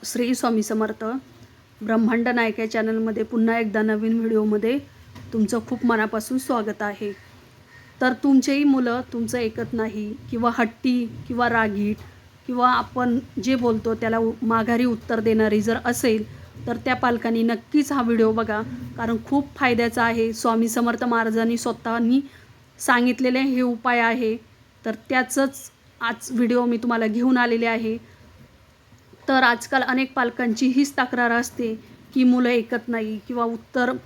श्री स्वामी समर्थ. ब्रह्मांड नायक या चॅनलमध्ये पुन्हा एकदा नवीन व्हिडिओमध्ये तुमचं खूप मनापासून स्वागत आहे. तर तुमचेही मुलं तुमचं ऐकत नाही किंवा हट्टी किंवा रागीट किंवा आपण जे बोलतो त्याला माघारी उत्तर देणारी जर असेल तर त्या पालकांनी नक्कीच हा व्हिडिओ बघा, कारण खूप फायद्याचा आहे. स्वामी समर्थ महाराजांनी स्वतःनी सांगितलेले हे उपाय आहे, तर त्याचंच आज व्हिडिओ मी तुम्हाला घेऊन आलेले आहे. तर आजकाल अनेक पालकांची हीच तक्रार असते की मुलं ऐकत नाही किंवा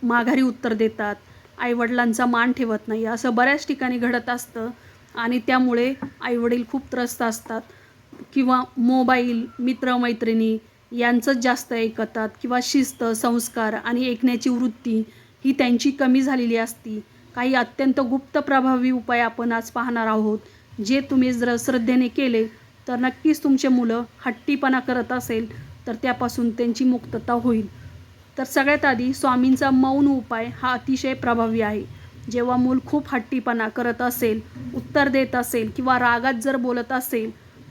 माघारी उत्तर देतात, आईवडिलांचा मान ठेवत नाही, असं बऱ्याच ठिकाणी घडत असतं आणि त्यामुळे आईवडील खूप त्रस्त असतात किंवा मोबाईल, मित्रमैत्रिणी यांचंच जास्त ऐकतात किंवा शिस्त, संस्कार आणि ऐकण्याची वृत्ती ही त्यांची कमी झालेली असती. काही अत्यंत गुप्त प्रभावी उपाय आपण आज पाहणार आहोत, जे तुम्ही जर श्रद्धेने केले तर नक्कीच तुमचे मुलं हट्टीपणा करत असेल तर त्यापासून त्यांची मुक्तता होईल. तर सगळ्यात आधी स्वामींचा मौन उपाय हा अतिशय प्रभावी आहे. जेव्हा मूल खूप हट्टीपणा करत असेल, उत्तर देत असेल किंवा रागात जर बोलत असेल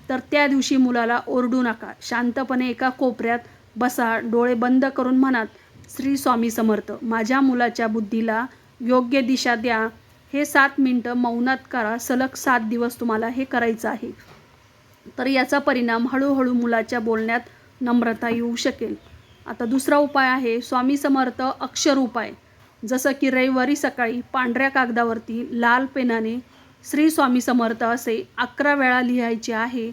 तर त्या दिवशी मुलाला ओरडू नका. शांतपणे एका कोपऱ्यात बसा, डोळे बंद करून म्हणात, श्री स्वामी समर्थ, माझ्या मुलाच्या बुद्धीला योग्य दिशा द्या. हे 7 मिनिटं मौनात करा. सलग 7 दिवस तुम्हाला हे करायचं आहे. तर याचा परिणाम हळूहळू मुलाच्या बोलण्यात नम्रता येऊ शकेल. आता दुसरा उपाय आहे स्वामी समर्थ अक्षर उपाय. जसं की रविवारी सकाळी पांढऱ्या कागदावरती लाल पेनाने श्री स्वामी समर्थ असे 11 वेळा लिहायचे आहे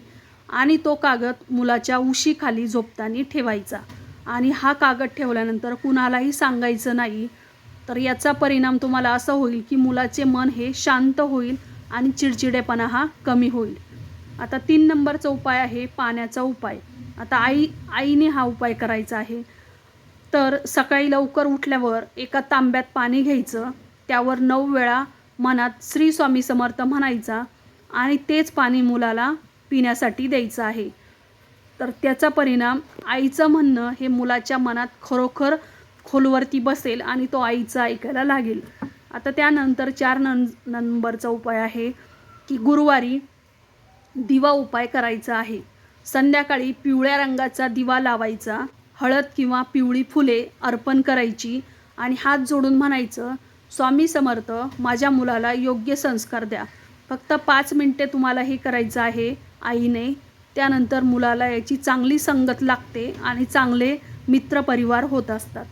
आणि तो कागद मुलाच्या उशीखाली झोपताना ठेवायचा आणि हा कागद ठेवल्यानंतर कुणालाही सांगायचं नाही. तर याचा परिणाम तुम्हाला असा होईल की मुलाचे मन हे शांत होईल आणि चिडचिडेपणा हा कमी होईल. आता 3 नंबरचा उपाय आहे पाण्याचा उपाय. आता आईने हा उपाय करायचा आहे. तर सकाळी लवकर उठल्यावर एका तांब्यात पाणी घ्यायचं, त्यावर 9 वेळा मनात श्री स्वामी समर्थ म्हणायचा आणि तेच पाणी मुलाला पिण्यासाठी द्यायचं आहे. तर त्याचा परिणाम आईचं म्हणणं हे मुलाच्या मनात खरोखर खोलवरती बसेल आणि तो आईचं ऐकायला लागेल. आता त्यानंतर 4 नंबरचा उपाय आहे की गुरुवारी दिवा उपाय करायचा आहे. संध्याकाळी पिवळ्या रंगाचा दिवा लावायचा, हळद किंवा पिवळी फुले अर्पण करायची आणि हात जोडून म्हणायचं, स्वामी समर्थ, माझ्या मुलाला योग्य संस्कार द्या. फक्त 5 मिनिटे तुम्हाला हे करायचं आहे आईने. त्यानंतर मुलाला याची चांगली संगत लागते आणि चांगले मित्रपरिवार होत असतात.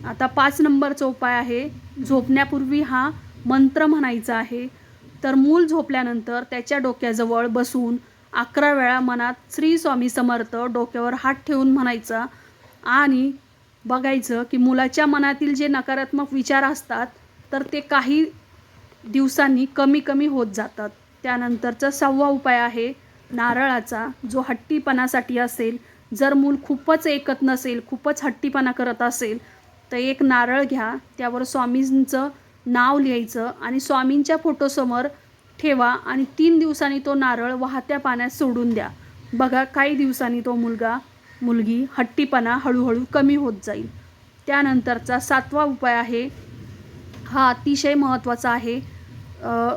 आता 5 नंबरचा उपाय आहे झोपण्यापूर्वी हा मंत्र म्हणायचा आहे. तर मूल झोपल्यानंतर त्याच्या डोक्याजवळ बसून 11 वेळा मनात श्री स्वामी समर्थ डोक्यावर हात ठेवून म्हणायचा आणि बघायचं की मुलाच्या मनातील जे नकारात्मक विचार असतात तर ते काही दिवसांनी कमी कमी होत जातात. त्यानंतरचा 6वा उपाय आहे नारळाचा, जो हट्टीपणासाठी असेल. जर मूल खूपच ऐकत नसेल, खूपच हट्टीपणा करत असेल तर एक नारळ घ्या, त्यावर स्वामींचं नाव लिहायचं आणि स्वामींच्या फोटोसमोर ठेवा आणि 3 दिवसांनी तो नारळ वाहत्या पाण्यात सोडून द्या. बघा, काही दिवसांनी तो मुलगी हट्टीपणा हळूहळू कमी होत जाईल. त्यानंतरचा 7वा उपाय आहे, हा अतिशय महत्त्वाचा आहे.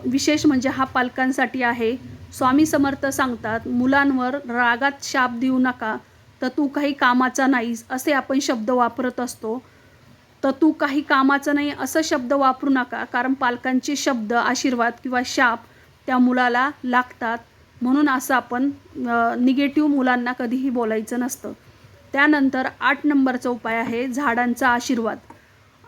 विशेष म्हणजे हा पालकांसाठी आहे. स्वामी समर्थ सांगतात, मुलांवर रागात शाप देऊ नका. तर तू काही कामाचा नाहीस असे आपण शब्द वापरत असतो. तर तू काही कामाचं नाही असं शब्द वापरू नका, कारण पालकांचे शब्द, आशीर्वाद किंवा शाप त्या मुलाला लागतात. म्हणून असं आपण निगेटिव्ह मुलांना कधीही बोलायचं नसतं. त्यानंतर 8 नंबरचा उपाय आहे झाडांचा आशीर्वाद.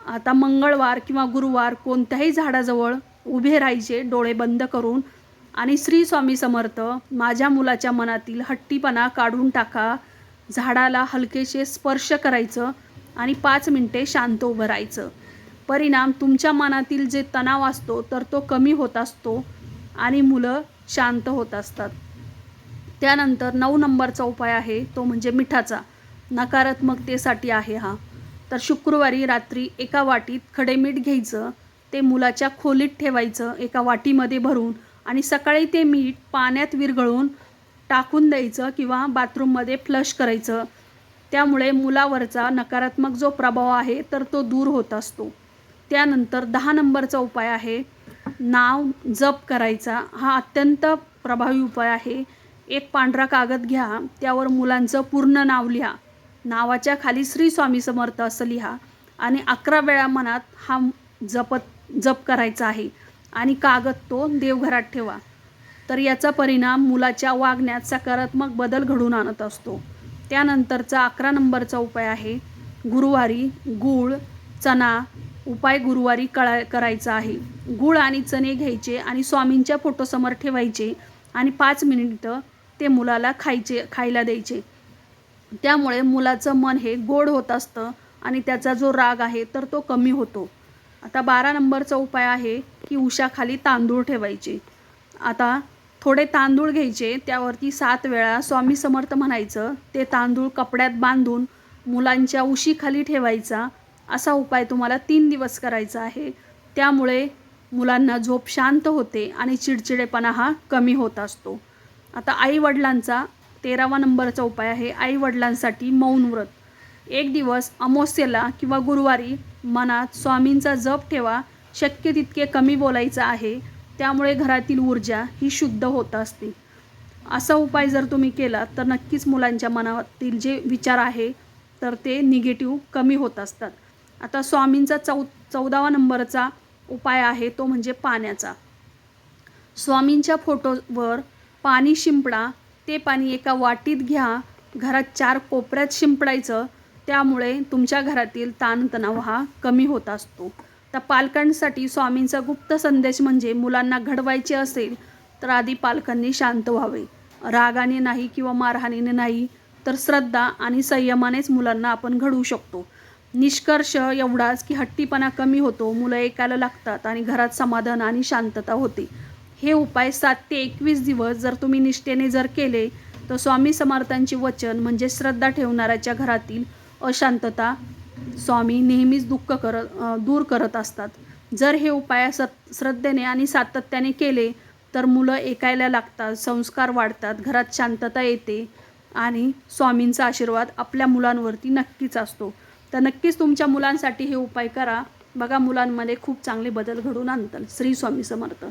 आता मंगळवार किंवा गुरुवार कोणत्याही झाडाजवळ उभे राहायचे डोळे बंद करून आणि श्री स्वामी समर्थ, माझ्या मुलाच्या मनातील हट्टीपणा काढून टाका. झाडाला हलकेसे स्पर्श करायचं आणि 5 मिनिटे शांत उभं राहायचं. परिणाम तुमच्या मनातील जे तणाव असतो तर तो कमी होत असतो आणि मुलं शांत होत असतात. त्यानंतर 9 नंबरचा उपाय आहे तो म्हणजे मिठाचा. नकारात्मकतेसाठी आहे हा. तर शुक्रवारी रात्री एका वाटीत खडे मीठ घ्यायचं, ते मुलाच्या खोलीत ठेवायचं एका वाटीमध्ये भरून आणि सकाळी ते मीठ पाण्यात विरघळून टाकून द्यायचं किंवा बाथरूममध्ये फ्लश करायचं. त्यामुळे मुलावरचा नकारात्मक जो प्रभाव आहे तर तो दूर होत असतो. त्यानंतर 10 नंबरचा उपाय आहे नाव जप करायचा. हा अत्यंत प्रभावी उपाय आहे. एक पांढरा कागद घ्या, त्यावर मुलांचं पूर्ण नाव लिहा नावाच्या खाली श्री स्वामी समर्थ असं लिहा आणि 11 वेळा मनात हा जप करायचा आहे आणि कागद तो देवघरात ठेवा. तर याचा परिणाम मुलाच्या वागण्यात सकारात्मक बदल घडवून आणत असतो. त्यानंतरचा 11 नंबरचा उपाय आहे गुरुवारी गूळ चणा उपाय गुरुवारी करायचा आहे. गूळ आणि चणे घ्यायचे आणि स्वामींच्या फोटोसमोर ठेवायचे आणि 5 मिनिटं ते मुलाला खायला द्यायचे. त्यामुळे मुलाचं मन हे गोड होत असतं आणि त्याचा जो राग आहे तर तो कमी होतो. आता 12 नंबरचा उपाय आहे की उशाखाली तांदूळ ठेवायचे. आता थोडे तांदूळ घ्यायचे, त्यावरती 7 वेळा स्वामी समर्थ म्हणायचं. ते तांदूळ कपड्यात बांधून मुलांच्या उशीखाली ठेवायचा. असा उपाय तुम्हाला 3 दिवस करायचा आहे. त्यामुळे मुलांना झोप शांत होते आणि चिडचिडेपणा हा कमी होत असतो. आता आईवडिलांचा 13वा नंबरचा उपाय आहे आईवडिलांसाठी मौन व्रत. 1 दिवस अमावास्येला किंवा गुरुवारी मनात स्वामींचा जप ठेवा. शक्य तितके कमी बोलायचं आहे. त्यामुळे घरातील ऊर्जा ही शुद्ध होत असते. असा उपाय जर तुम्ही केला तर नक्कीच मुलांच्या मनातील जे विचार आहे तर ते निगेटिव्ह कमी होत असतात. आता स्वामींचा 14वा नंबरचा उपाय आहे तो म्हणजे पाण्याचा. स्वामींच्या फोटोवर पाणी शिंपडा. ते पाणी एका वाटीत घ्या. घरात 4 कोपऱ्यात शिंपडायचं. त्यामुळे तुमच्या घरातील ताणतणाव हा कमी होत असतो. तर पालकांसाठी स्वामींचा गुप्त संदेश म्हणजे मुलांना घडवायचे असेल तर आधी पालकांनी शांत व्हावे. रागाने नाही किंवा मारहाणीने नाही तर श्रद्धा आणि संयमानेच मुलांना आपण घडवू शकतो. निष्कर्ष एवढाच की हट्टीपणा कमी होतो, मुलं ऐकायला लागतात आणि घरात समाधान आणि शांतता होते. हे उपाय 7 ते 21 दिवस जर तुम्ही निष्ठेने जर केले तर स्वामी समर्थांचे वचन म्हणजे श्रद्धा ठेवणाऱ्याच्या घरातील अशांतता स्वामी नेहमीच दूर करत असतात. जर हे उपाय श्रद्धेने आणि सातत्याने केले तर मुलं ऐकायला लागतात, संस्कार वाढतात, घरात शांतता येते आणि स्वामींचा आशीर्वाद आपल्या मुलांवरती नक्कीच असतो. तर नक्कीच तुमच्या मुलांसाठी हे उपाय करा. बघा मुलांमध्ये खूप चांगले बदल घडून आणतात. श्री स्वामी समर्थ.